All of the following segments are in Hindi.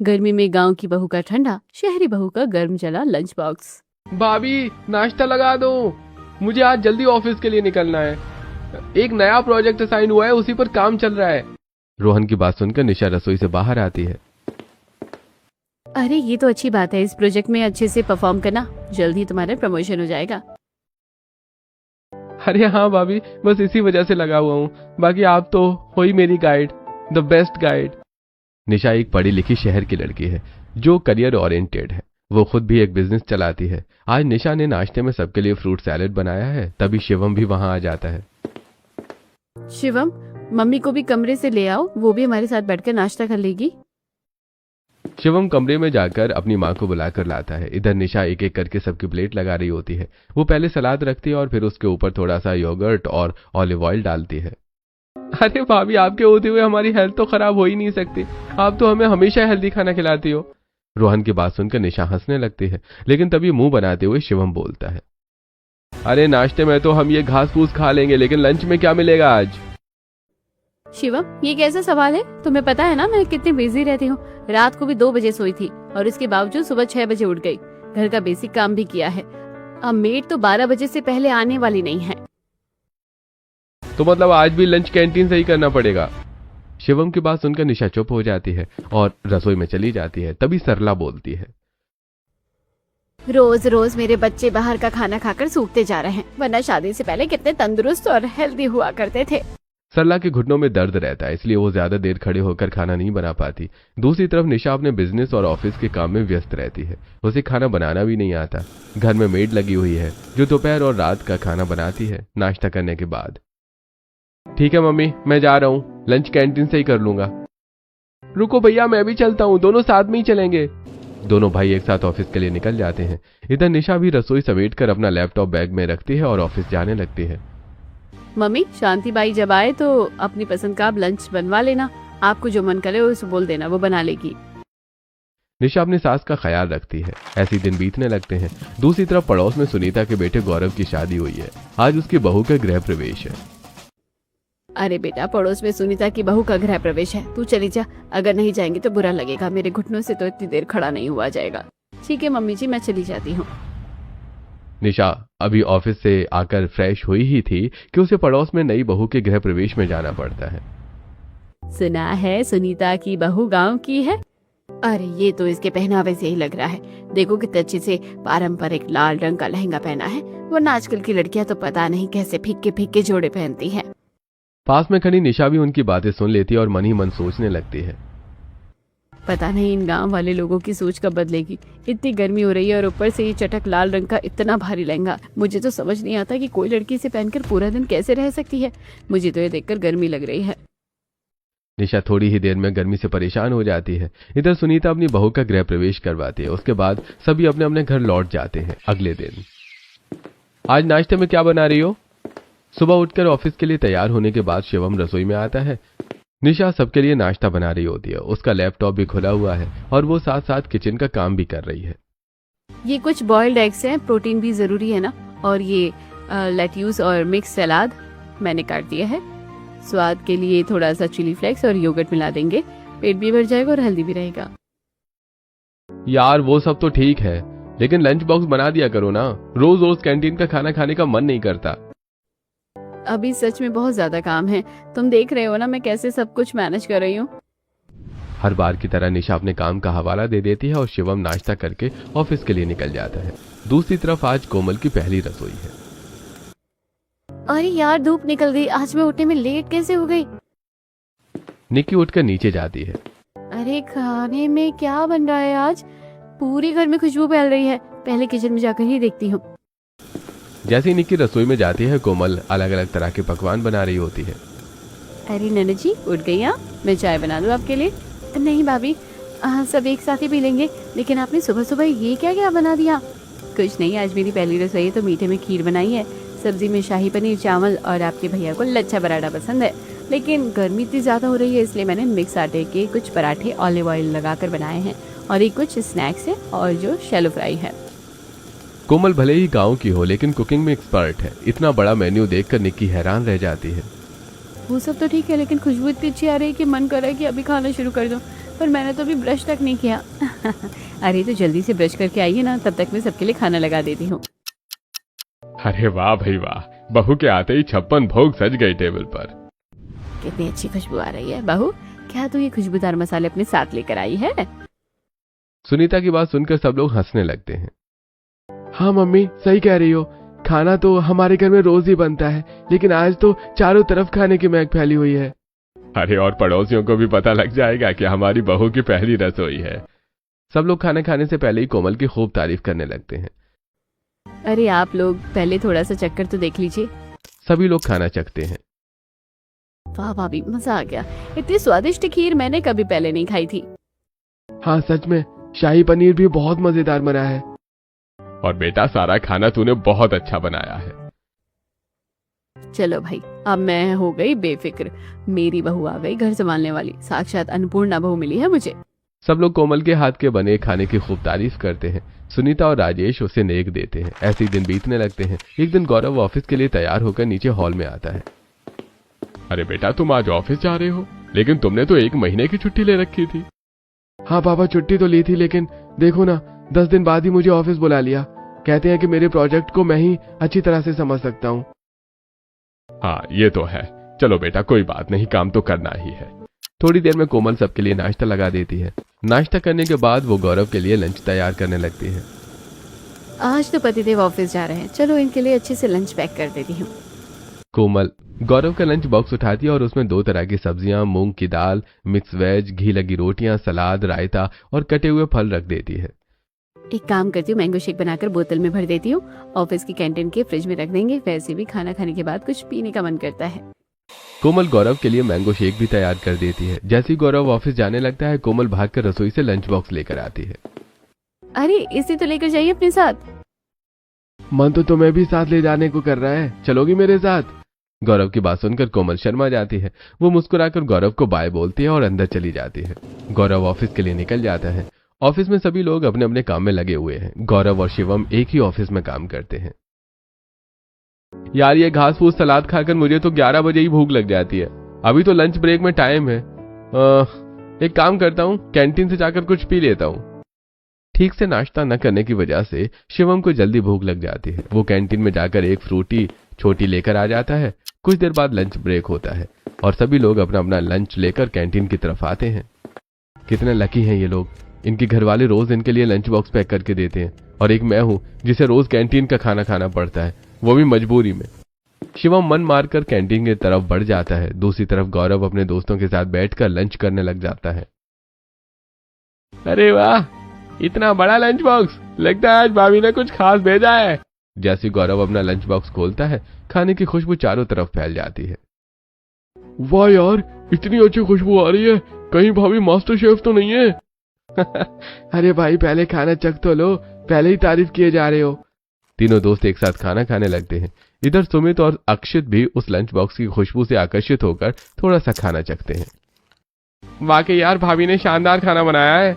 गर्मी में गांव की बहू का ठंडा, शहरी बहू का गर्म जला लंच बॉक्स। भाभी नाश्ता लगा दो, मुझे आज जल्दी ऑफिस के लिए निकलना है। एक नया प्रोजेक्ट असाइन हुआ है, उसी पर काम चल रहा है। रोहन की बात सुनकर निशा रसोई से बाहर आती है। अरे ये तो अच्छी बात है, इस प्रोजेक्ट में अच्छे से परफॉर्म करना, जल्दी तुम्हारा प्रमोशन हो जाएगा। अरे हाँ भाभी, बस इसी वजह से लगा हुआ हूँ, बाकी आप तो हो ही मेरी गाइड, द बेस्ट गाइड। निशा एक पढ़ी लिखी शहर की लड़की है जो करियर ओरिएंटेड है। वो खुद भी एक बिजनेस चलाती है। आज निशा ने नाश्ते में सबके लिए फ्रूट सैलेड बनाया है, तभी शिवम भी वहां आ जाता है। शिवम, मम्मी को भी कमरे से ले आओ, वो भी हमारे साथ बैठकर नाश्ता कर लेगी। शिवम कमरे में जाकर अपनी माँ को बुलाकर लाता है। इधर निशा एक एक करके सबकी प्लेट लगा रही होती है। वो पहले सलाद रखती है और फिर उसके ऊपर थोड़ा सा योगर्ट और ऑलिव ऑयल डालती है। अरे भाभी, आपके होते हुए हमारी हेल्थ तो खराब हो ही नहीं सकती, आप तो हमें हमेशा हेल्दी खाना खिलाती हो। रोहन की बात सुनकर निशा हंसने लगती है, लेकिन तभी मुंह बनाते हुए शिवम बोलता है, अरे नाश्ते में तो हम ये घास फूस खा लेंगे, लेकिन लंच में क्या मिलेगा आज? शिवम, ये कैसा सवाल है? तुम्हें पता है ना मैं कितनी बिजी रहती हूँ। रात को भी 2 बजे सोई थी और इसके बावजूद सुबह 6 बजे उठ गई। घर का बेसिक काम भी किया है। अब मेड तो 12 बजे से पहले आने वाली नहीं है। तो मतलब आज भी लंच कैंटीन से ही करना पड़ेगा? शिवम की बात सुनकर निशा चुप हो जाती है और रसोई में चली जाती है। तभी सरला बोलती है, रोज रोज मेरे बच्चे बाहर का खाना खाकर सूखते जा रहे हैं, वरना शादी से पहले कितने तंदुरुस्त और हेल्दी हुआ करते थे। सरला के घुटनों में दर्द रहता है, इसलिए वो ज्यादा देर खड़े होकर खाना नहीं बना पाती। दूसरी तरफ निशा अपने बिजनेस और ऑफिस के काम में व्यस्त रहती है। उसे खाना बनाना भी नहीं आता। घर में मेड लगी हुई है जो दोपहर और रात का खाना बनाती है नाश्ता करने के बाद। ठीक है मम्मी, मैं जा रहा हूँ, लंच कैंटीन से ही कर लूंगा। रुको भैया, मैं भी चलता हूँ, दोनों साथ में ही चलेंगे। दोनों भाई एक साथ ऑफिस के लिए निकल जाते हैं। इधर निशा भी रसोई समेटकर अपना लैपटॉप बैग में रखती है और ऑफिस जाने लगती है। मम्मी, शांति बाई जब आए तो अपनी पसंद का आप लंच बनवा लेना। आपको जो मन करे उसे बोल देना, वो बना लेगी। निशा अपनी सास का ख्याल रखती है। ऐसे दिन बीतने लगते हैं। दूसरी तरफ पड़ोस में सुनीता के बेटे गौरव की शादी हुई है। आज उसकी बहू का गृह प्रवेश है। अरे बेटा, पड़ोस में सुनीता की बहू का गृह प्रवेश है, तू चली जा। अगर नहीं जाएंगे तो बुरा लगेगा, मेरे घुटनों से तो इतनी देर खड़ा नहीं हुआ जाएगा। ठीक है मम्मी जी, मैं चली जाती हूँ। निशा अभी ऑफिस से आकर फ्रेश हुई ही थी कि उसे पड़ोस में नई बहू के गृह प्रवेश में जाना पड़ता है। सुना है सुनीता की बहू गांव की है। अरे ये तो इसके पहनावे से ही लग रहा है। देखो कितने अच्छे से पारंपरिक लाल रंग का लहंगा पहना है, वरना आजकल की लड़कियां तो पता नहीं कैसे फीके फीके जोड़े पहनती हैं। पास में खड़ी निशा भी उनकी बातें सुन लेती है और मन ही मन सोचने लगती है, पता नहीं इन गांव वाले लोगों की सोच कब बदलेगी। इतनी गर्मी हो रही है और ऊपर से ये चटक लाल रंग का इतना भारी लहंगा। मुझे तो समझ नहीं आता कि कोई लड़की इसे पहनकर पूरा दिन कैसे रह सकती है। मुझे तो ये देखकर गर्मी लग रही है। निशा थोड़ी ही देर में गर्मी से परेशान हो जाती है। इधर सुनीता अपनी बहू का गृह प्रवेश करवाती है। उसके बाद सभी अपने अपने घर लौट जाते हैं। अगले दिन, आज नाश्ते में क्या बना रही हो? सुबह उठकर ऑफिस के लिए तैयार होने के बाद शिवम रसोई में आता है। निशा सबके लिए नाश्ता बना रही होती है। उसका लैपटॉप भी खुला हुआ है और वो साथ साथ किचन का काम भी कर रही है। ये कुछ बॉइल्ड एग्स हैं, प्रोटीन भी जरूरी है ना। और ये लेट्यूस और मिक्स सलाद मैंने काट दिया है। स्वाद के लिए थोड़ा सा चिली फ्लेक्स और योगर्ट मिला देंगे, पेट भी भर जाएगा और हेल्दी भी रहेगा। यार वो सब तो ठीक है, लेकिन लंच बॉक्स बना दिया करो ना। रोज रोज कैंटीन का खाना खाने का मन नहीं करता। अभी सच में बहुत ज्यादा काम है, तुम देख रहे हो ना मैं कैसे सब कुछ मैनेज कर रही हूँ। हर बार की तरह निशा अपने काम का हवाला दे देती है और शिवम नाश्ता करके ऑफिस के लिए निकल जाता है। दूसरी तरफ आज कोमल की पहली रसोई है। अरे यार, धूप निकल गई, आज मैं उठने में लेट कैसे हो गई। निक्की उठकर नीचे जाती है। अरे खाने में क्या बन रहा है आज? पूरे घर में खुशबू फैल रही है, पहले किचन में जाकर ही देखती हूँ। जैसे ही निक्की रसोई में जाती है, कोमल अलग अलग तरह के पकवान बना रही होती है। अरे ननद जी, उठ गई आप? मैं चाय बना दूं आपके लिए? नहीं भाभी, सब एक साथ ही पी लेंगे। लेकिन आपने सुबह सुबह ये क्या क्या बना दिया? कुछ नहीं, आज मेरी पहली रसोई है तो मीठे में खीर बनाई है, सब्जी में शाही पनीर, चावल और आपके भैया को लच्छा पराठा पसंद है। लेकिन गर्मी इतनी ज़्यादा हो रही है इसलिए मैंने मिक्स आटे के कुछ पराठे ऑलिव ऑयल लगाकर बनाए हैं और ये कुछ स्नैक्स है और जो शैलो फ्राई है। कोमल भले ही गांव की हो लेकिन कुकिंग में एक्सपर्ट है। इतना बड़ा मेन्यू देखकर निक्की हैरान रह जाती है। वो सब तो ठीक है, लेकिन खुशबू इतनी अच्छी आ रही है कि मन कर रहा है कि अभी खाना शुरू कर दूं, पर मैंने तो अभी ब्रश तक नहीं किया। अरे तो जल्दी से ब्रश करके आइए ना, तब तक मैं सबके लिए खाना लगा देती हूँ। अरे वाह भाई वाह, बहू के आते ही 56 भोग सज गई टेबल पर। कितनी अच्छी खुशबू आ रही है। बहू, क्या तू ये खुशबूदार मसाले अपने साथ लेकर आई है? सुनीता की बात सुनकर सब लोग हंसने लगते हैं। हाँ मम्मी, सही कह रही हो। खाना तो हमारे घर में रोज ही बनता है, लेकिन आज तो चारों तरफ खाने की महक फैली हुई है। अरे और पड़ोसियों को भी पता लग जाएगा कि हमारी बहू की पहली रसोई है। सब लोग खाना खाने से पहले ही कोमल की खूब तारीफ करने लगते हैं। अरे आप लोग पहले थोड़ा सा चक्कर तो देख लीजिए। सभी लोग खाना चखते हैं। वाह भाभी, मजा आ गया। इतनी स्वादिष्ट खीर मैंने कभी पहले नहीं खाई थी। हाँ सच में, शाही पनीर भी बहुत मजेदार बना है। और बेटा, सारा खाना तूने बहुत अच्छा बनाया है। चलो भाई, अब मैं हो गई बेफिक्र। मेरी बहू आ गई घर संभालने वाली, साक्षात अन्नपूर्णा बहू मिली है मुझे। सब लोग कोमल के हाथ के बने खाने की खूब तारीफ करते हैं। सुनीता और राजेश उसे नेक देते हैं। ऐसे ही दिन बीतने लगते हैं। एक दिन गौरव ऑफिस के लिए तैयार होकर नीचे हॉल में आता है। अरे बेटा, तुम आज ऑफिस जा रहे हो, लेकिन तुमने तो 1 महीने की छुट्टी ले रखी थी। हाँ पापा, छुट्टी तो ली थी, लेकिन देखो ना, 10 दिन बाद ही मुझे ऑफिस बुला लिया। कहते हैं कि मेरे प्रोजेक्ट को मैं ही अच्छी तरह से समझ सकता हूँ। हाँ ये तो है। चलो बेटा, कोई बात नहीं, काम तो करना ही है। थोड़ी देर में कोमल सबके लिए नाश्ता लगा देती है। नाश्ता करने के बाद वो गौरव के लिए लंच तैयार करने लगती है। आज तो पतिदेव ऑफिस जा रहे हैं, चलो इनके लिए अच्छे से लंच पैक कर देती हूँ। कोमल गौरव का लंच बॉक्स उठाती है और उसमें 2 तरह की सब्जियां, मूंग की दाल, मिक्स वेज, घी लगी रोटियां, सलाद, रायता और कटे हुए फल रख देती है। एक काम करती हूँ, मैंगो शेक बनाकर बोतल में भर देती हूँ, ऑफिस की कैंटीन के फ्रिज में रख देंगे। वैसे भी खाना खाने के बाद कुछ पीने का मन करता है। कोमल गौरव के लिए मैंगो शेक भी तैयार कर देती है। जैसे ही गौरव ऑफिस जाने लगता है, कोमल भागकर रसोई से लंच बॉक्स लेकर आती है। अरे इसे तो लेकर जाइए अपने साथ। मन तो तुम्हें भी साथ ले जाने को कर रहा है, चलोगी मेरे साथ? गौरव की बात सुनकर कोमल शर्मा जाती है। वो मुस्कुराकर गौरव को बाय बोलती है और अंदर चली जाती है। गौरव ऑफिस के लिए निकल जाता है। ऑफिस में सभी लोग अपने अपने काम में लगे हुए हैं। गौरव और शिवम एक ही ऑफिस में काम करते हैं। यार, ये घास फूस सलाद खाकर मुझे तो 11 बजे ही भूख लग जाती है। अभी तो लंच ब्रेक में टाइम है। एक काम करता हूँ, कैंटीन से जाकर कुछ पी लेता हूँ। ठीक से नाश्ता न करने की वजह से शिवम को जल्दी भूख लग जाती है। वो कैंटीन में जाकर एक फ्रूटी छोटी लेकर आ जाता है। कुछ देर बाद लंच ब्रेक होता है और सभी लोग अपना अपना लंच लेकर कैंटीन की तरफ आते हैं। कितने लकी हैं ये लोग, इनके घर वाले रोज इनके लिए लंच बॉक्स पैक करके देते हैं, और एक मैं हूं जिसे रोज कैंटीन का खाना खाना पड़ता है, वो भी मजबूरी में। शिवम मन मारकर कैंटीन की तरफ बढ़ जाता है। दूसरी तरफ गौरव अपने दोस्तों के साथ बैठकर लंच करने लग जाता है। अरे वाह, इतना बड़ा लंच बॉक्स, लगता है आज भाभी ने कुछ खास भेजा है। जैसे गौरव अपना लंच बॉक्स खोलता है, खाने की खुशबू चारों तरफ फैल जाती है। वाह यार, इतनी अच्छी खुशबू आ रही है, कहीं भाभी मास्टर शेफ तो नहीं है? अरे भाई, पहले खाना चख तो लो, पहले ही तारीफ किए जा रहे हो। तीनों दोस्त एक साथ खाना खाने लगते हैं। इधर सुमित और अक्षित भी उस लंच बॉक्स की खुशबू से आकर्षित होकर थोड़ा सा खाना चखते हैं। वाकई यार, भाभी ने शानदार खाना बनाया है।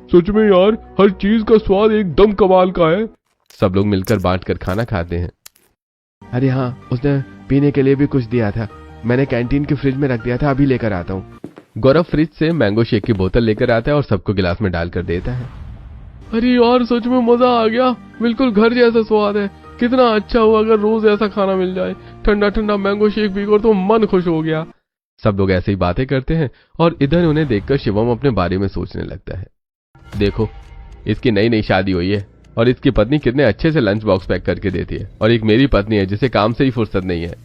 सच में यार, हर चीज का स्वाद एकदम कमाल का है। सब लोग मिलकर बांटकर खाना खाते हैं। अरे हाँ, उसने पीने के लिए भी कुछ दिया था, मैंने कैंटीन के फ्रिज में रख दिया था, अभी लेकर आता हूँ। गौरव फ्रिज से मैंगो शेक की बोतल लेकर आता है और सबको गिलास में डालकर देता है। अरे यार, सच में मजा आ गया, बिल्कुल घर जैसा स्वाद है। कितना अच्छा हुआ अगर रोज ऐसा खाना मिल जाए, ठंडा ठंडा मैंगो शेक पीकर तो मन खुश हो गया। सब लोग ऐसे ही बातें करते हैं और इधर उन्हें देखकर शिवम अपने बारे में सोचने लगता है। देखो, इसकी नई नई शादी हुई है और इसकी पत्नी कितने अच्छे से लंच बॉक्स पैक करके देती है, और एक मेरी पत्नी है जिसे काम से ही फुर्सत नहीं है।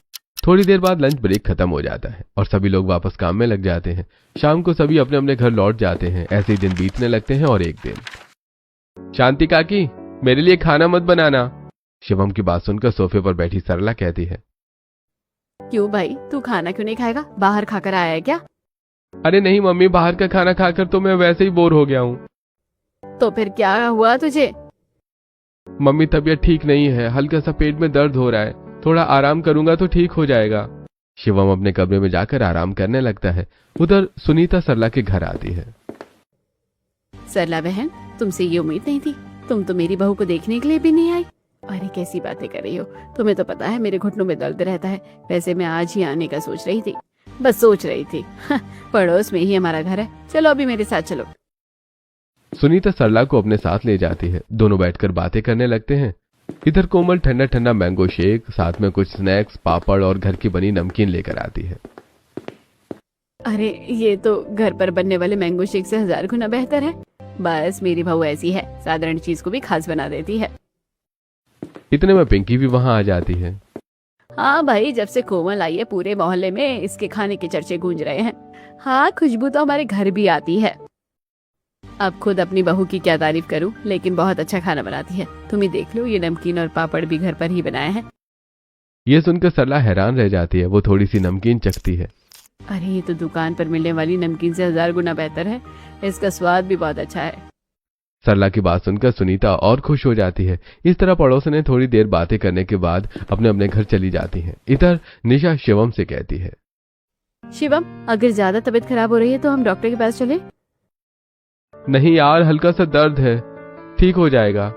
थोड़ी देर बाद लंच ब्रेक खत्म हो जाता है और सभी लोग वापस काम में लग जाते हैं। शाम को सभी अपने अपने घर लौट जाते हैं। ऐसे ही दिन बीतने लगते हैं और एक दिन, शांति काकी, मेरे लिए खाना मत बनाना। शिवम की बात सुनकर सोफे पर बैठी सरला कहती है। क्यों भाई, तू खाना क्यों नहीं खाएगा? बाहर खाकर आया है क्या? अरे नहीं मम्मी, बाहर का खाना खाकर तो मैं वैसे ही बोर हो गया हूँ। तो फिर क्या हुआ तुझे? मम्मी, तबीयत ठीक नहीं है, हल्का सा पेट में दर्द हो रहा है, थोड़ा आराम करूंगा तो ठीक हो जाएगा। शिवम अपने कमरे में जाकर आराम करने लगता है। उधर सुनीता सरला के घर आती है। सरला बहन, तुमसे ये उम्मीद नहीं थी, तुम तो मेरी बहू को देखने के लिए भी नहीं आई। अरे कैसी बातें कर रही हो, तुम्हें तो पता है मेरे घुटनों में दर्द रहता है। वैसे मैं आज ही आने का सोच रही थी, बस सोच रही थी। पड़ोस में ही हमारा घर है, चलो अभी मेरे साथ चलो। सुनीता सरला को अपने साथ ले जाती है। दोनों बैठकर बातें करने लगते हैं। इधर कोमल ठंडा ठंडा मैंगो शेक, साथ में कुछ स्नैक्स, पापड़ और घर की बनी नमकीन लेकर आती है। अरे ये तो घर पर बनने वाले मैंगो शेक से 1000 गुना बेहतर है। बस मेरी बहू ऐसी है, साधारण चीज को भी खास बना देती है। इतने में पिंकी भी वहां आ जाती है। हाँ भाई, जब से कोमल आई है पूरे मोहल्ले में इसके खाने के चर्चे गूंज रहे हैं। हाँ, खुशबू तो हमारे घर भी आती है। अब खुद अपनी बहू की क्या तारीफ करूं, लेकिन बहुत अच्छा खाना बनाती है। तुम ही देख लो, ये नमकीन और पापड़ भी घर पर ही बनाए हैं। ये सुनकर सरला हैरान रह जाती है। वो थोड़ी सी नमकीन चखती है। अरे ये तो दुकान पर मिलने वाली नमकीन से 1000 गुना बेहतर है। इसका स्वाद भी बहुत अच्छा है। सरला की बात सुनकर सुनीता और खुश हो जाती है। इस तरह पड़ोसन ने थोड़ी देर बातें करने के बाद अपने अपने घर चली जाती हैं। इधर निशा शिवम से कहती है, शिवम, अगर ज्यादा तबीयत खराब हो रही है तो हम डॉक्टर के पास चले। नहीं यार, हल्का सा दर्द है, ठीक हो जाएगा।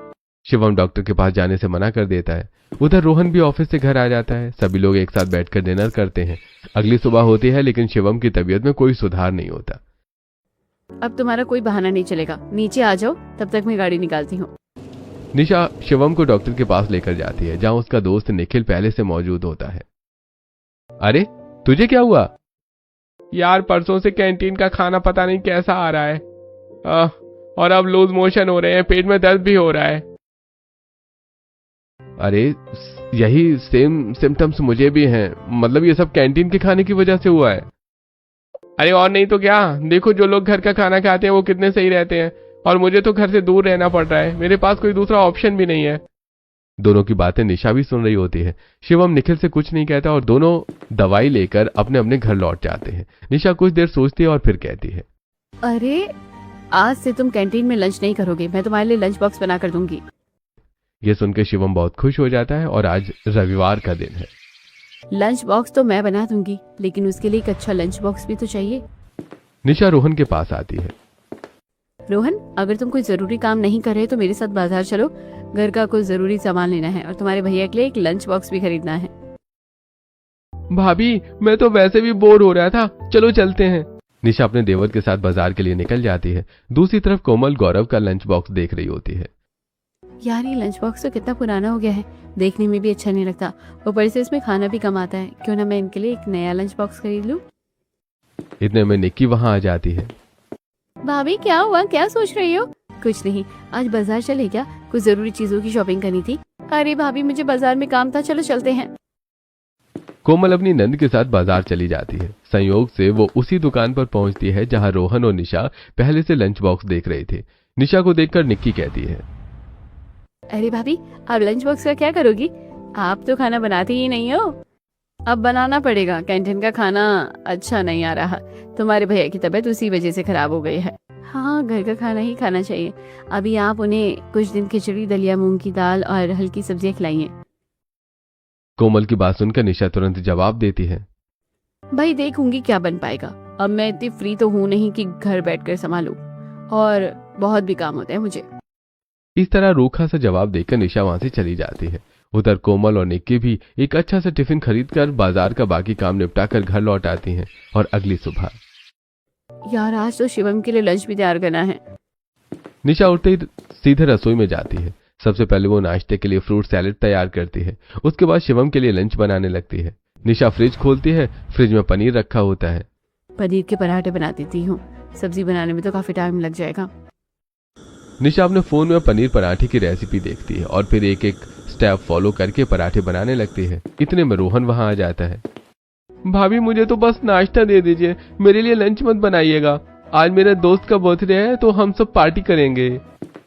शिवम डॉक्टर के पास जाने से मना कर देता है। उधर रोहन भी ऑफिस से घर आ जाता है। सभी लोग एक साथ बैठकर डिनर करते हैं। अगली सुबह होती है, लेकिन शिवम की तबीयत में कोई सुधार नहीं होता। अब तुम्हारा कोई बहाना नहीं चलेगा, नीचे आ जाओ, तब तक मैं गाड़ी निकालती हूँ। निशा शिवम को डॉक्टर के पास लेकर जाती है, जहां उसका दोस्त निखिल पहले से मौजूद होता है। अरे तुझे क्या हुआ? यार परसों से कैंटीन का खाना पता नहीं कैसा आ रहा है, और अब लूज मोशन हो रहे हैं, पेट में दर्द भी हो रहा है। अरे यही सेम सिम्टम्स मुझे भी हैं, मतलब ये सब कैंटीन के खाने की वजह से हुआ है। अरे और नहीं तो क्या, देखो जो लोग घर का खाना खाते हैं वो कितने सही रहते हैं, और मुझे तो घर से दूर रहना पड़ रहा है। मेरे पास कोई दूसरा ऑप्शन भी नहीं है। दोनों की बातें निशा भी सुन रही होती है। शिवम निखिल से कुछ नहीं कहता और दोनों दवाई लेकर अपने अपने घर लौट जाते हैं। निशा कुछ देर सोचती है और फिर कहती है, अरे आज से तुम कैंटीन में लंच नहीं करोगे, मैं तुम्हारे लिए लंच बॉक्स बना कर दूंगी। यह सुनकर शिवम बहुत खुश हो जाता है। और आज रविवार का दिन है। लंच बॉक्स तो मैं बना दूंगी, लेकिन उसके लिए एक अच्छा लंच बॉक्स भी तो चाहिए। निशा रोहन के पास आती है। रोहन, अगर तुम कोई जरूरी काम नहीं कर रहे तो मेरे साथ बाजार चलो। घर का कुछ जरूरी सामान लेना है और तुम्हारे भैया के लिए एक लंच बॉक्स भी खरीदना है। भाभी मैं तो वैसे भी बोर हो रहा था, चलो चलते हैं। निशा अपने देवर के साथ बाजार के लिए निकल जाती है। दूसरी तरफ कोमल गौरव का लंच बॉक्स देख रही होती है। यार ये लंच बॉक्स तो कितना पुराना हो गया है, देखने में भी अच्छा नहीं लगता, ऊपर से इसमें खाना भी कम आता है। क्यों ना मैं इनके लिए एक नया लंच बॉक्स खरीद लूं। इतने में निक्की वहां आ जाती है। भाभी क्या हुआ, क्या सोच रही हो? कुछ नहीं, आज बाजार चले क्या? कुछ जरूरी चीजों की शॉपिंग करनी थी। अरे भाभी मुझे बाजार में काम था, चलो चलते हैं। कोमल अपनी नंद के साथ बाजार चली जाती है। संयोग से वो उसी दुकान पर पहुंचती है जहां रोहन और निशा पहले से लंच बॉक्स देख रहे थे। निशा को देखकर निक्की कहती है, अरे भाभी आप लंच बॉक्स का क्या करोगी? आप तो खाना बनाती ही नहीं हो। अब बनाना पड़ेगा, कैंटीन का खाना अच्छा नहीं आ रहा। तुम्हारे भैया की तबीयत उसी वजह से खराब हो गई है। हाँ, घर का खाना ही खाना चाहिए। अभी आप उन्हें कुछ दिन खिचड़ी, दलिया, मूंग की दाल और हल्की सब्जियां खिलाइए। कोमल की बात सुनकर निशा तुरंत जवाब देती है, भाई देखूंगी क्या बन पाएगा। अब मैं इतनी फ्री तो हूँ नहीं कि घर बैठकर संभालूं, और बहुत भी काम होते हैं मुझे। इस तरह रूखा सा जवाब देकर निशा वहां से चली जाती है। उधर कोमल और निक्की भी एक अच्छा सा टिफिन खरीदकर बाजार का बाकी काम निपटाकर घर लौट आती हैं। और अगली सुबह यार आज तो शिवम के लिए लंच भी तैयार करना है। निशा उठते ही सीधे रसोई में जाती है। सबसे पहले वो नाश्ते के लिए फ्रूट सैलेड तैयार करती है। उसके बाद शिवम के लिए लंच बनाने लगती है। निशा फ्रिज खोलती है। फ्रिज में पनीर रखा होता है। पनीर के पराठे बना देती हूँ, सब्जी बनाने में तो काफी टाइम लग जाएगा। निशा अपने फोन में पनीर पराठे की रेसिपी देखती है और फिर एक एक स्टेप फॉलो करके पराठे बनाने लगती है। इतने में रोहन वहां आ जाता है। भाभी मुझे तो बस नाश्ता दे दीजिए, मेरे लिए लंच मत बनाइएगा। आज मेरे दोस्त का बर्थडे है तो हम सब पार्टी करेंगे।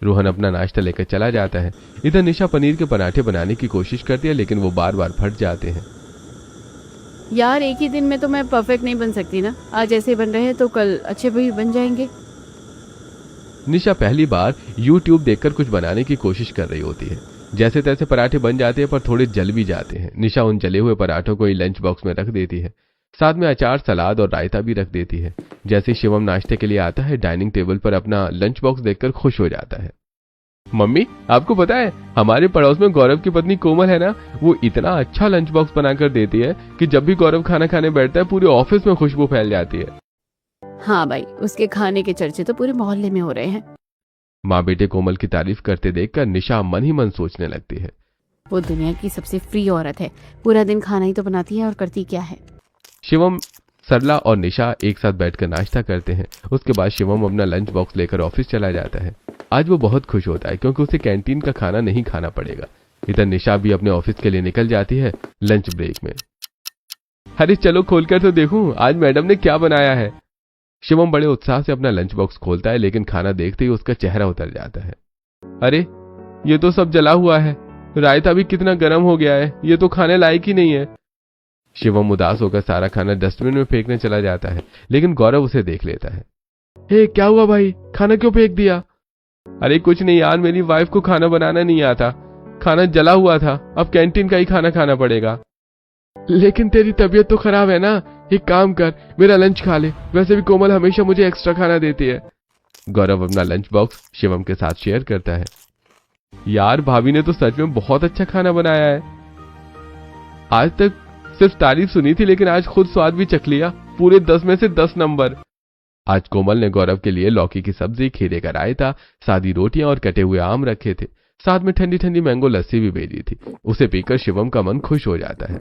रोहन अपना नाश्ता लेकर चला जाता है। इधर निशा पनीर के पराठे बनाने की कोशिश करती है, लेकिन वो बार बार फट जाते हैं। यार एक ही दिन में तो मैं परफेक्ट नहीं बन सकती ना। आज ऐसे बन रहे हैं तो कल अच्छे भी बन जाएंगे। निशा पहली बार YouTube देखकर कुछ बनाने की कोशिश कर रही होती है। जैसे तैसे पराठे बन जाते हैं, पर थोड़े जल भी जाते हैं। निशा उन जले हुए पराठों को ही लंच बॉक्स में रख देती है। साथ में अचार, सलाद और रायता भी रख देती है। जैसे शिवम नाश्ते के लिए आता है, डाइनिंग टेबल पर अपना लंच बॉक्स देखकर खुश हो जाता है। मम्मी, आपको पता है हमारे पड़ोस में गौरव की पत्नी कोमल है ना, वो इतना अच्छा लंच बॉक्स बनाकर देती है कि जब भी गौरव खाना खाने बैठता है पूरे ऑफिस में खुशबू फैल जाती है। हाँ भाई, उसके खाने के चर्चे तो पूरे मोहल्ले में हो रहे हैं। माँ बेटे कोमल की तारीफ करते देखकर निशा मन ही मन सोचने लगती है। वो दुनिया की सबसे फ्री औरत है, पूरा दिन खाना ही तो बनाती है और करती क्या है। शिवम, सरला और निशा एक साथ बैठकर नाश्ता करते हैं। उसके बाद शिवम अपना लंच बॉक्स लेकर ऑफिस चला जाता है। आज वो बहुत खुश होता है क्योंकि उसे कैंटीन का खाना नहीं खाना पड़ेगा। इधर निशा भी अपने ऑफिस के लिए निकल जाती है लंच ब्रेक में। अरे चलो खोलकर तो देखूं आज मैडम ने क्या बनाया है। शिवम बड़े उत्साह से अपना लंच बॉक्स खोलता है, लेकिन खाना देखते ही उसका चेहरा उतर जाता है। अरे ये तो सब जला हुआ है, रायता भी कितना गर्म हो गया है, ये तो खाने लायक ही नहीं है। शिवम उदास होकर सारा खाना डस्टबिन में फेंकने चला जाता है, लेकिन गौरव उसे देख लेता है। हे क्या हुआ भाई, खाना क्यों फेंक दिया? अरे कुछ नहीं यार, मेरी वाइफ को खाना बनाना नहीं आता, खाना जला हुआ था, अब कैंटीन का ही खाना खाना पड़ेगा। लेकिन तेरी तबीयत तो खराब है ना, एक काम कर मेरा लंच खा ले, वैसे भी कोमल हमेशा मुझे एक्स्ट्रा खाना देती है। गौरव अपना लंच बॉक्स शिवम के साथ शेयर करता है। यार भाभी ने तो सच में बहुत अच्छा खाना बनाया है। आज तक सिर्फ तारीफ सुनी थी, लेकिन आज खुद स्वाद भी चख लिया, पूरे 10 में से 10 नंबर। आज कोमल ने गौरव के लिए लौकी की सब्जी, खीरे का रायता, सादी रोटियां और कटे हुए आम रखे थे। साथ में ठंडी ठंडी मैंगो लस्सी भी भेजी थी। उसे पीकर शिवम का मन खुश हो जाता है।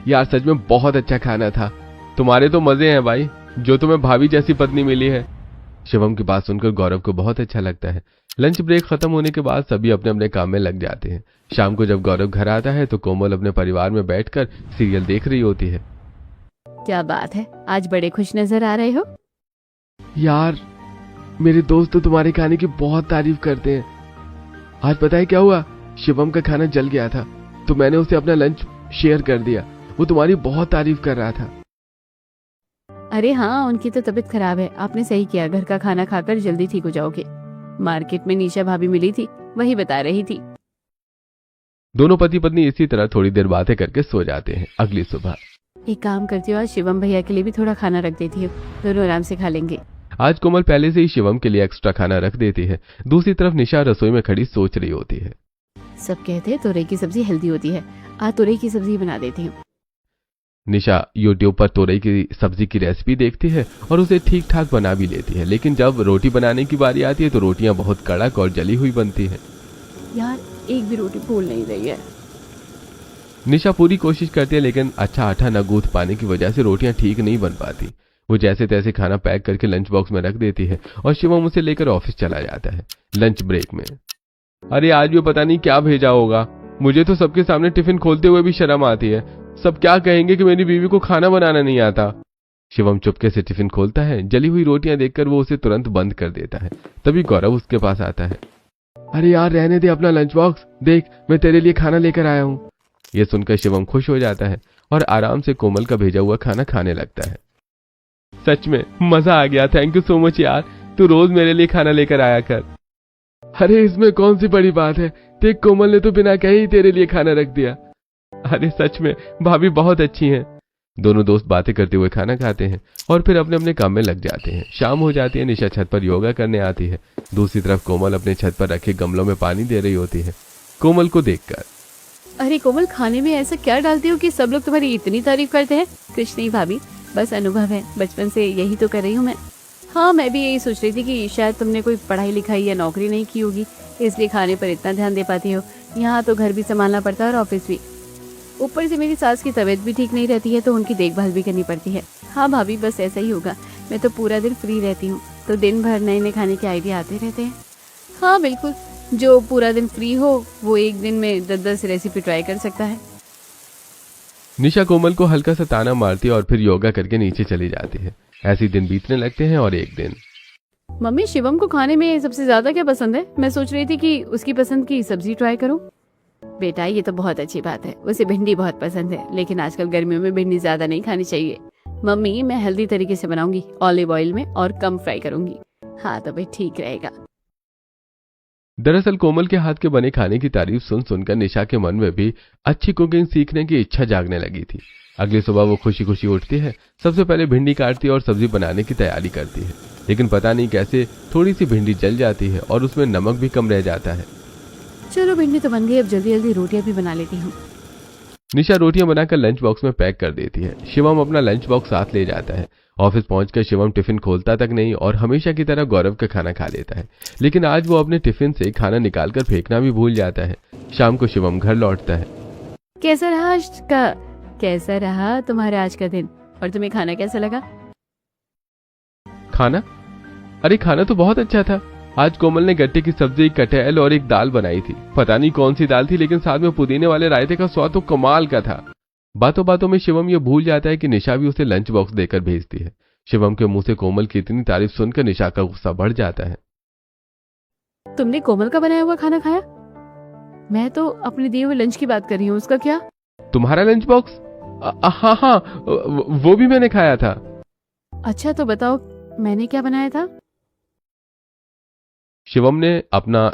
यार सच में बहुत अच्छा खाना था। तुम्हारे तो मजे हैं भाई, जो तुम्हें भाभी जैसी पत्नी मिली है। शिवम की बात सुनकर गौरव को बहुत अच्छा लगता है। लंच ब्रेक खत्म होने के बाद सभी अपने अपने काम में लग जाते हैं। शाम को जब गौरव घर आता है तो कोमल अपने परिवार में बैठकर सीरियल देख रही होती है। क्या बात है, आज बड़े खुश नजर आ रहे हो। यार मेरे दोस्त तो तुम्हारे खाने की बहुत तारीफ करते हैं। आज पता है क्या हुआ, शिवम का खाना जल गया था तो मैंने उसे अपना लंच शेयर कर दिया। वो तुम्हारी बहुत तारीफ कर रहा था। अरे हाँ, उनकी तो तबीयत खराब है, आपने सही किया, घर का खाना खाकर जल्दी ठीक हो जाओगे। मार्केट में निशा भाभी मिली थी, वही बता रही थी। दोनों पति पत्नी इसी तरह थोड़ी देर बातें करके सो जाते हैं। अगली सुबह एक काम करती हूँ, आज शिवम भैया के लिए भी थोड़ा खाना रख देती हूँ, दोनों आराम से खा लेंगे। आज कोमल पहले से ही शिवम के लिए एक्स्ट्रा खाना रख देती है। दूसरी तरफ निशा रसोई में खड़ी सोच रही होती है। सब कहते हैं तोरई की सब्जी हेल्दी होती है, आज तोरई की सब्जी बना देती हूँ। निशा यूट्यूब पर तोरई की सब्जी की रेसिपी देखती है और उसे ठीक ठाक बना भी लेती है, लेकिन जब रोटी बनाने की बारी आती है तो रोटियां बहुत कड़क और जली हुई बनती हैं। यार एक भी रोटी फूल नहीं रही है। निशा पूरी कोशिश करती है, लेकिन अच्छा आटा न गूंथ पाने की वजह से रोटियां ठीक नहीं बन पाती। वो जैसे तैसे खाना पैक करके लंच बॉक्स में रख देती है और शिवम उसे लेकर ऑफिस चला जाता है लंच ब्रेक में। अरे आज भी पता नहीं क्या भेजा होगा, मुझे तो सबके सामने टिफिन खोलते हुए भी शर्म आती है। सब क्या कहेंगे कि मेरी बीवी को खाना बनाना नहीं आता। शिवम चुपके से टिफिन खोलता है। जली हुई रोटियां देखकर वो उसे तुरंत बंद कर देता है। तभी गौरव उसके पास आता है। अरे यार रहने दे अपना लंच बॉक्स, देख मैं तेरे लिए खाना लेकर आया हूँ। ये सुनकर शिवम खुश हो जाता है और आराम से कोमल का भेजा हुआ खाना खाने लगता है। सच में मजा आ गया, थैंक यू सो मच यार, तू रोज मेरे लिए खाना लेकर आया कर। अरे इसमें कौन सी बड़ी बात है, देख कोमल ने तो बिना कहे ही तेरे लिए खाना रख दिया। अरे सच में भाभी बहुत अच्छी हैं। दोनों दोस्त बातें करते हुए खाना खाते हैं और फिर अपने अपने काम में लग जाते हैं। शाम हो जाती है। निशा छत पर योगा करने आती है। दूसरी तरफ कोमल अपने छत पर रखे गमलों में पानी दे रही होती है। कोमल को देखकर, अरे कोमल, खाने में ऐसा क्या डालती हो कि सब लोग तुम्हारी इतनी तारीफ करते हैं। कुछ नहीं भाभी, बस अनुभव है, बचपन से यही तो कर रही हूँ मैं। हाँ, मैं भी यही सोच रही थी कि शायद तुमने कोई पढ़ाई लिखाई या नौकरी नहीं की होगी, इसलिए खाने पर इतना ध्यान दे पाती हो। यहाँ तो घर भी संभालना पड़ता है और ऑफिस भी, ऊपर से मेरी सास की तबीयत भी ठीक नहीं रहती है तो उनकी देखभाल भी करनी पड़ती है। हाँ भाभी, बस ऐसा ही होगा। मैं तो पूरा दिन फ्री रहती हूँ तो दिन भर नए नए खाने के आइडिया आते रहते हैं। हाँ बिल्कुल, जो पूरा दिन फ्री हो वो एक दिन में 10-10 रेसिपी ट्राई कर सकता है। निशा कोमल को हल्का सा ताना मारती है और फिर योगा करके नीचे चली जाती है। ऐसे दिन बीतने लगते हैं और एक दिन, मम्मी शिवम को खाने में सबसे ज्यादा क्या पसंद है? मैं सोच रही थी कि उसकी पसंद की सब्जी ट्राई करूं। बेटा ये तो बहुत अच्छी बात है, उसे भिंडी बहुत पसंद है, लेकिन आजकल गर्मियों में भिंडी ज्यादा नहीं खानी चाहिए। मम्मी मैं हेल्दी तरीके से बनाऊंगी, ऑलिव ऑयल में और कम फ्राई करूंगी। हाँ तो भाई ठीक रहेगा। दरअसल कोमल के हाथ के बने खाने की तारीफ सुन सुनकर निशा के मन में भी अच्छी कुकिंग सीखने की इच्छा जागने लगी थी। अगली सुबह वो खुशी खुशी उठती है, सबसे पहले भिंडी काटती है और सब्जी बनाने की तैयारी करती है। लेकिन पता नहीं कैसे थोड़ी सी भिंडी जल जाती है और उसमें नमक भी कम रह जाता है। चलो भिंडी तो बन गई, अब जल्दी जल्दी रोटियां भी बना लेती हूँ। निशा रोटियां बनाकर लंच बॉक्स में पैक कर देती है। शिवम अपना लंच बॉक्स साथ ले जाता है। ऑफिस पहुंचकर शिवम टिफिन खोलता तक नहीं और हमेशा की तरह गौरव का खाना खा लेता है। लेकिन आज वो अपने टिफिन से खाना निकालकर फेंकना भी भूल जाता है। शाम को शिवम घर लौटता है। कैसा रहा तुम्हारा आज का दिन, और तुम्हें खाना कैसा लगा? खाना? अरे खाना तो बहुत अच्छा था। आज कोमल ने गट्टे की सब्जी, कटहल और एक दाल बनाई थी। पता नहीं कौन सी दाल थी, लेकिन साथ में पुदीने वाले रायते का स्वाद तो कमाल का था। बातों बातों में शिवम ये भूल जाता है कि निशा भी उसे लंच बॉक्स देकर भेजती है। शिवम के मुंह से कोमल की इतनी तारीफ सुनकर निशा का गुस्सा बढ़ जाता है। तुमने कोमल का बनाया हुआ खाना खाया? मैं तो अपने दिए हुए लंच की बात कर रही हूँ, उसका क्या? तुम्हारा लंच बॉक्स? हाँ हाँ, वो भी मैंने खाया था। अच्छा तो बताओ मैंने क्या बनाया था? शिवम ने अपना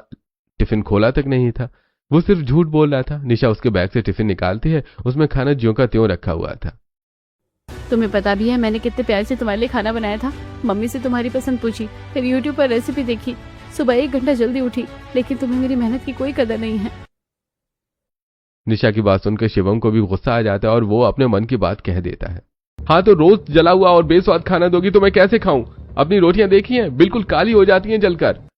टिफिन खोला तक नहीं था, वो सिर्फ झूठ बोल रहा था। निशा उसके बैग से टिफिन निकालती है, उसमें खाना ज्यों का त्यों रखा हुआ था। तुम्हें पता भी है मैंने कितने प्यार से तुम्हारे लिए खाना बनाया था। मम्मी से तुम्हारी पसंद पूछी, फिर यूट्यूब पर रेसिपी देखी, सुबह 1 घंटा जल्दी उठी, लेकिन तुम्हें मेरी मेहनत की कोई कदर नहीं है। निशा की बात सुनकर शिवम को भी गुस्सा आ जाता है और वो अपने मन की बात कह देता है। हाँ तो रोज जला हुआ और बेस्वाद खाना दोगी तो मैं कैसे खाऊं? अपनी रोटियां देखी हैं, बिल्कुल काली हो जाती हैं जलकर।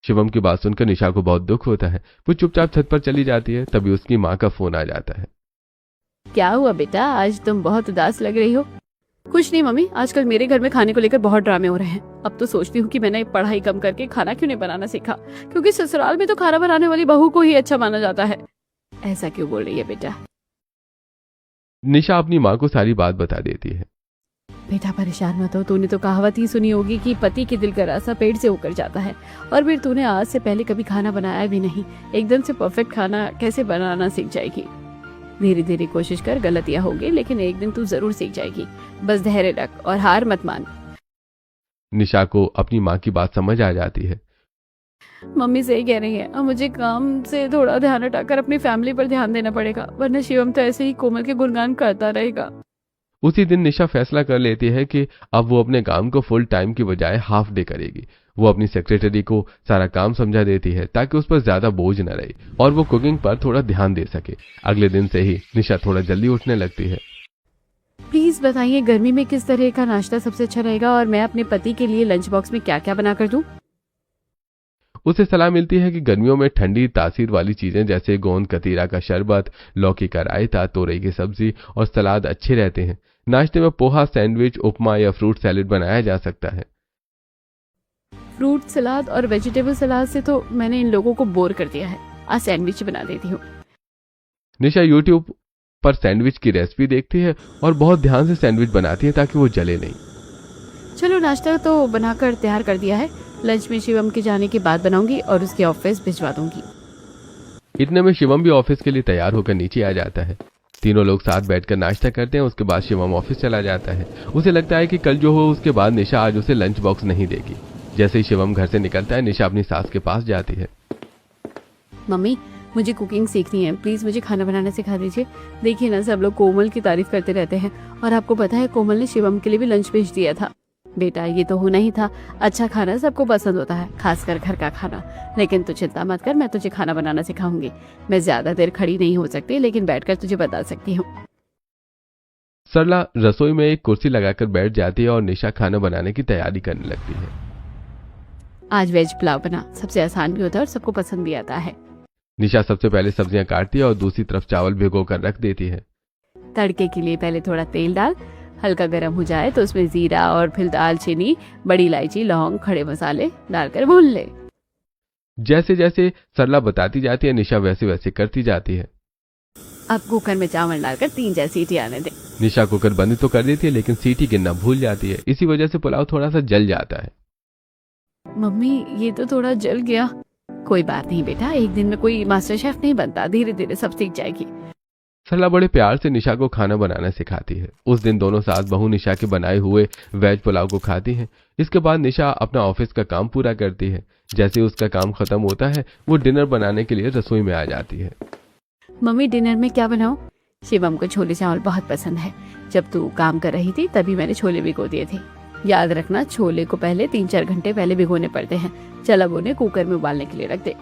शिवम की बात सुनकर निशा को बहुत दुख होता है। वो चुपचाप छत पर चली जाती है। तभी उसकी माँ का फोन आ जाता है। क्या हुआ बेटा, आज तुम बहुत उदास लग रही हो? कुछ नहीं मम्मी, आजकल मेरे घर में खाने को लेकर बहुत ड्रामे हो रहे हैं। अब तो सोचती हूँ कि मैंने पढ़ाई कम करके खाना क्यों नहीं बनाना सीखा, क्योंकि ससुराल में तो खाना बनाने वाली बहू को ही अच्छा माना जाता है। ऐसा क्यों बोल रही है बेटा? निशा अपनी माँ को सारी बात बता देती है। बेटा परेशान मत हो, तूने तो कहावत ही सुनी होगी कि पति के दिल का रास्ता पेट से होकर जाता है। और फिर तूने आज से पहले कभी खाना बनाया भी नहीं, एकदम से परफेक्ट खाना कैसे बनाना सीख जाएगी? धीरे धीरे कोशिश कर, गलतियां होगी लेकिन एक दिन तू जरूर सीख जाएगी। बस धैर्य रख और हार मत मान। निशा को अपनी माँ की बात समझ आ जाती है। मम्मी सही कह रही है, अब मुझे काम से थोड़ा ध्यान हटाकर अपनी फैमिली पर ध्यान देना पड़ेगा, वरना शिवम तो ऐसे ही कोमल के गुणगान करता रहेगा। उसी दिन निशा फैसला कर लेती है कि अब वो अपने काम को फुल टाइम की बजाय हाफ डे करेगी। वो अपनी सेक्रेटरी को सारा काम समझा देती है ताकि उस पर ज्यादा बोझ न रहे और वो कुकिंग पर थोड़ा ध्यान दे सके। अगले दिन से ही निशा थोड़ा जल्दी उठने लगती है। प्लीज बताइए गर्मी में किस तरह का नाश्ता सबसे अच्छा रहेगा और मैं अपने पति के लिए लंच बॉक्स में क्या क्या बना कर दूं? उसे सलाह मिलती है कि गर्मियों में ठंडी तासीर वाली चीजें जैसे गोंद कतीरा का शरबत, लौकी का रायता, तोरई की सब्जी और सलाद अच्छे रहते हैं। नाश्ते में पोहा, सैंडविच, उपमा या फ्रूट सैलेड बनाया जा सकता है। फ्रूट सलाद और वेजिटेबल सलाद से तो मैंने इन लोगों को बोर कर दिया है, आज सैंडविच बना देती हूँ। निशा यूट्यूब पर सैंडविच की रेसिपी देखती है और बहुत ध्यान से सैंडविच बनाती है ताकि वो जले नहीं। चलो नाश्ता तो बनाकर तैयार कर दिया है, लंच में शिवम के जाने के बाद बनाऊंगी और उसके ऑफिस भिजवा दूंगी। इतने में शिवम भी ऑफिस के लिए तैयार होकर नीचे आ जाता है। तीनों लोग साथ बैठकर नाश्ता करते हैं। उसके बाद शिवम ऑफिस चला जाता है। उसे लगता है कि कल जो हो उसके बाद निशा आज उसे लंच बॉक्स नहीं देगी। जैसे ही शिवम घर से निकलता है, निशा अपनी सास के पास जाती है। मम्मी मुझे कुकिंग सीखनी है, प्लीज मुझे खाना बनाना सिखा दीजिए। देखिए ना, सब लोग कोमल की तारीफ करते रहते हैं और आपको पता है कोमल ने शिवम के लिए भी लंच भेज दिया था। बेटा ये तो होना ही था, अच्छा खाना सबको पसंद होता है, खासकर घर का खाना। लेकिन तू चिंता मत कर, मैं तुझे खाना बनाना सिखाऊंगी। मैं ज्यादा देर खड़ी नहीं हो सकती, लेकिन बैठकर तुझे बता सकती हूँ। सरला रसोई में एक कुर्सी लगाकर बैठ जाती है और निशा खाना बनाने की तैयारी करने लगती है। आज वेज पुलाव बना, सबसे आसान भी होता है और सबको पसंद भी आता है। निशा सबसे पहले सब्जियां काटती है और दूसरी तरफ चावल भिगो कर रख देती है। तड़के के लिए पहले थोड़ा तेल डाल, हल्का गर्म हो जाए तो उसमें जीरा और फिर दालचीनी, बड़ी इलायची, लौंग, खड़े मसाले डालकर भून ले। जैसे जैसे सरला बताती जाती है, निशा वैसे वैसे करती जाती है। अब कुकर में चावल डालकर 3-4 सीटी आने दे। निशा कुकर बंद तो कर देती है, लेकिन सीटी गिनना भूल जाती है। इसी वजह से पुलाव थोड़ा सा जल जाता है। मम्मी ये तो थोड़ा जल गया। कोई बात नहीं बेटा, एक दिन में कोई मास्टर शेफ नहीं बनता, धीरे धीरे सब सीख जाएगी। सरला बड़े प्यार से निशा को खाना बनाना सिखाती है। उस दिन दोनों सास बहू निशा के बनाए हुए वेज पुलाव को खाती हैं। इसके बाद निशा अपना ऑफिस का काम पूरा करती है। जैसे उसका काम खत्म होता है वो डिनर बनाने के लिए रसोई में आ जाती है। मम्मी डिनर में क्या बनाऊं? शिवम को छोले चावल बहुत पसंद है। जब तू काम कर रही थी तभी मैंने छोले भिगो दिए थे। याद रखना छोले को पहले 3-4 घंटे पहले भिगोने पड़ते हैं। चल अब उन्हें कुकर में उबालने के लिए रख दे।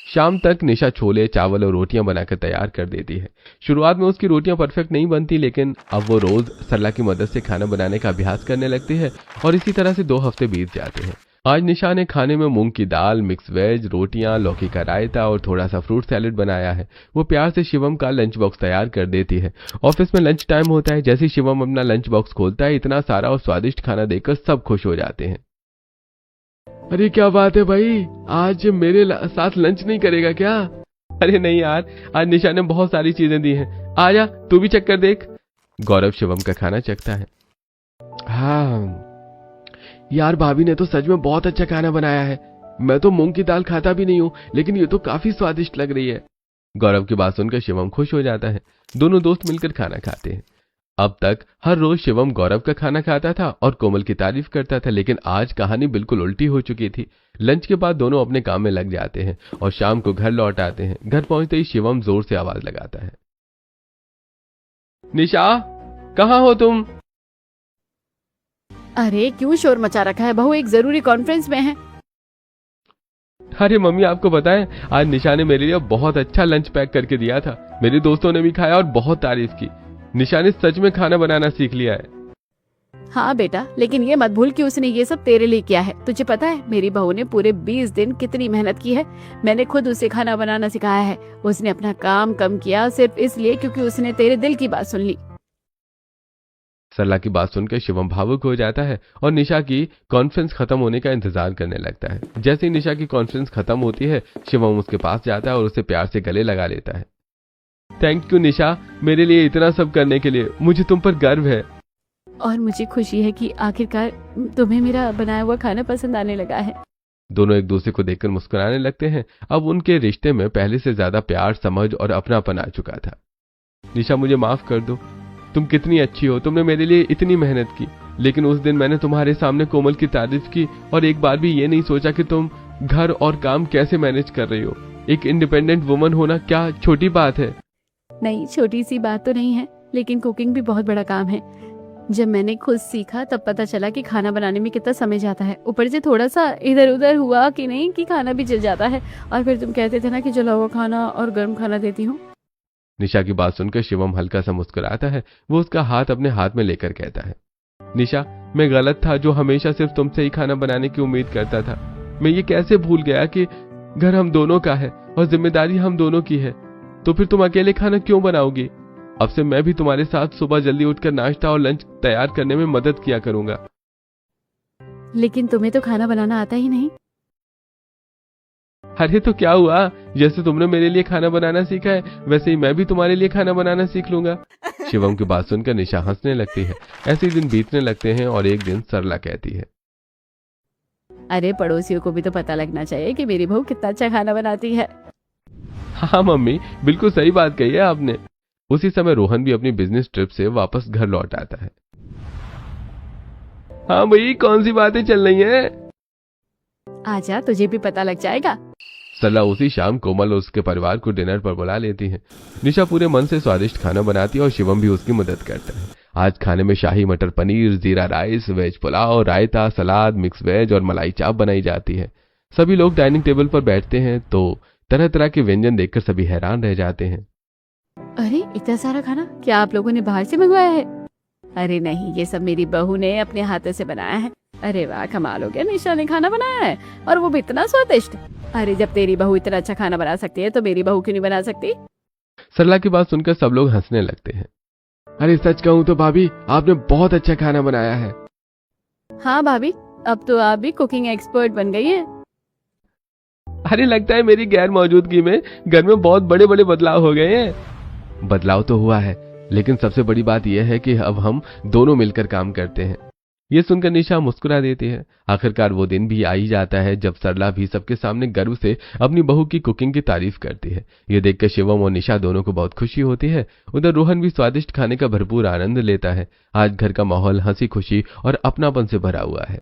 शाम तक निशा छोले चावल और रोटियां बनाकर तैयार कर देती है। शुरुआत में उसकी रोटियां परफेक्ट नहीं बनती, लेकिन अब वो रोज सरला की मदद से खाना बनाने का अभ्यास करने लगती है और इसी तरह से 2 हफ्ते बीत जाते हैं। आज निशा ने खाने में मूंग की दाल, मिक्स वेज, रोटियां, लौकी का रायता और थोड़ा सा फ्रूट सैलेड बनाया है। वो प्यार से शिवम का लंच बॉक्स तैयार कर देती है। ऑफिस में लंच टाइम होता है। जैसे ही शिवम अपना लंच बॉक्स खोलता है, इतना सारा और स्वादिष्ट खाना देखकर सब खुश हो जाते हैं। अरे क्या बात है भाई, आज मेरे साथ लंच नहीं करेगा क्या? अरे नहीं यार, आज निशा ने बहुत सारी चीजें दी हैं। आजा तू भी चख कर देख। गौरव शिवम का खाना चखता है। हाँ यार, भाभी ने तो सच में बहुत अच्छा खाना बनाया है। मैं तो मूंग की दाल खाता भी नहीं हूँ, लेकिन ये तो काफी स्वादिष्ट लग रही है। गौरव की बात सुनकर शिवम खुश हो जाता है। दोनों दोस्त मिलकर खाना खाते हैं। अब तक हर रोज शिवम गौरव का खाना खाता था और कोमल की तारीफ करता था, लेकिन आज कहानी बिल्कुल उल्टी हो चुकी थी। लंच के बाद दोनों अपने काम में लग जाते हैं और शाम को घर लौट आते हैं। घर पहुंचते ही शिवम जोर से आवाज लगाता है, निशा कहाँ हो तुम? अरे क्यों शोर मचा रखा है? बहू एक जरूरी कॉन्फ्रेंस में है। अरे मम्मी, आपको पता है आज निशा ने मेरे लिए बहुत अच्छा लंच पैक करके दिया था। मेरे दोस्तों ने भी खाया और बहुत तारीफ की। निशा ने सच में खाना बनाना सीख लिया है। हाँ बेटा, लेकिन ये मत भूल कि उसने ये सब तेरे लिए किया है। तुझे पता है मेरी बहू ने पूरे 20 दिन कितनी मेहनत की है। मैंने खुद उसे खाना बनाना सिखाया है। उसने अपना काम कम किया सिर्फ इसलिए क्योंकि उसने तेरे दिल की बात सुन ली। सरला की बात सुनकर शिवम भावुक हो जाता है और निशा की कॉन्फ्रेंस खत्म होने का इंतजार करने लगता है। जैसे ही निशा की कॉन्फ्रेंस खत्म होती है, शिवम उसके पास जाता है और उसे प्यार से गले लगा लेता है। थैंक यू निशा, मेरे लिए इतना सब करने के लिए। मुझे तुम पर गर्व है। और मुझे खुशी है कि आखिरकार तुम्हें मेरा बनाया हुआ खाना पसंद आने लगा है। दोनों एक दूसरे को देखकर मुस्कुराने लगते हैं। अब उनके रिश्ते में पहले से ज्यादा प्यार, समझ और अपनापन आ चुका था। निशा मुझे माफ कर दो। तुम कितनी अच्छी हो, तुमने मेरे लिए इतनी मेहनत की, लेकिन उस दिन मैंने तुम्हारे सामने कोमल की तारीफ की और एक बार भी ये नहीं सोचा कि तुम घर और काम कैसे मैनेज कर रही हो। एक इंडिपेंडेंट वुमन होना क्या छोटी बात है? नहीं, छोटी सी बात तो नहीं है, लेकिन कुकिंग भी बहुत बड़ा काम है। जब मैंने खुद सीखा तब पता चला कि खाना बनाने में कितना समय जाता है। ऊपर से थोड़ा सा इधर उधर हुआ कि नहीं कि खाना भी जल जाता है। और फिर तुम कहते थे ना कि जला हुआ खाना और गर्म खाना देती हूँ। निशा की बात सुनकर शिवम हल्का सा मुस्कुराता है। वो उसका हाथ अपने हाथ में लेकर कहता है, निशा मैं गलत था जो हमेशा सिर्फ तुमसे ही खाना बनाने की उम्मीद करता था। मैं ये कैसे भूल गया कि घर हम दोनों का है और जिम्मेदारी हम दोनों की है। तो फिर तुम अकेले खाना क्यों बनाओगी? अब से मैं भी तुम्हारे साथ सुबह जल्दी उठकर नाश्ता और लंच तैयार करने में मदद किया करूंगा। लेकिन तुम्हें तो खाना बनाना आता ही नहीं। अरे तो क्या हुआ, जैसे तुमने मेरे लिए खाना बनाना सीखा है वैसे ही मैं भी तुम्हारे लिए खाना बनाना सीख लूंगा। शिवम की बात सुनकर निशा हंसने लगती है। ऐसे दिन बीतने लगते हैं और एक दिन सरला कहती है, अरे पड़ोसियों को भी तो पता लगना चाहिए कि मेरी बहू कितना अच्छा खाना बनाती है। हाँ मम्मी, बिल्कुल सही बात कही है आपने। उसी समय रोहन भी अपनी बिजनेस ट्रिप से वापस घर लौट आता है। हाँ भाई, कौन सी बातें चल रही हैं? आजा, तुझे भी पता लग जाएगा। सरला उसी शाम कोमल और उसके परिवार को डिनर पर बुला लेती है। निशा पूरे मन से स्वादिष्ट खाना बनाती है और शिवम भी उसकी मदद करता है। आज खाने में शाही मटर पनीर, जीरा राइस, वेज पुलाव, रायता, सलाद, मिक्स वेज और मलाई चाप बनाई जाती है। सभी लोग डाइनिंग टेबल पर बैठते हैं तो तरह तरह के व्यंजन देखकर सभी हैरान रह जाते हैं। अरे इतना सारा खाना क्या आप लोगों ने बाहर से मंगवाया है? अरे नहीं, ये सब मेरी बहू ने अपने हाथों से बनाया है। अरे वाह, कमाल हो गया, निशा ने खाना बनाया है और वो भी इतना स्वादिष्ट। अरे जब तेरी बहू इतना अच्छा खाना बना सकती है तो मेरी बहू क्यों नहीं बना सकती? सरला की बात सुनकर सब लोग हंसने लगते हैं। अरे सच कहूँ तो भाभी, आपने बहुत अच्छा खाना बनाया है। हाँ भाभी, अब तो आप भी कुकिंग एक्सपर्ट बन गई हैं। अरे लगता है मेरी गैर मौजूदगी में घर में बहुत बड़े बड़े बदलाव हो गए हैं। बदलाव तो हुआ है, लेकिन सबसे बड़ी बात यह है कि अब हम दोनों मिलकर काम करते हैं। ये सुनकर निशा मुस्कुरा देती है। आखिरकार वो दिन भी आ ही जाता है जब सरला भी सबके सामने गर्व से अपनी बहू की कुकिंग की तारीफ करती है। ये देखकर शिवम और निशा दोनों को बहुत खुशी होती है। उधर रोहन भी स्वादिष्ट खाने का भरपूर आनंद लेता है। आज घर का माहौल हंसी खुशी और अपनापन से भरा हुआ है।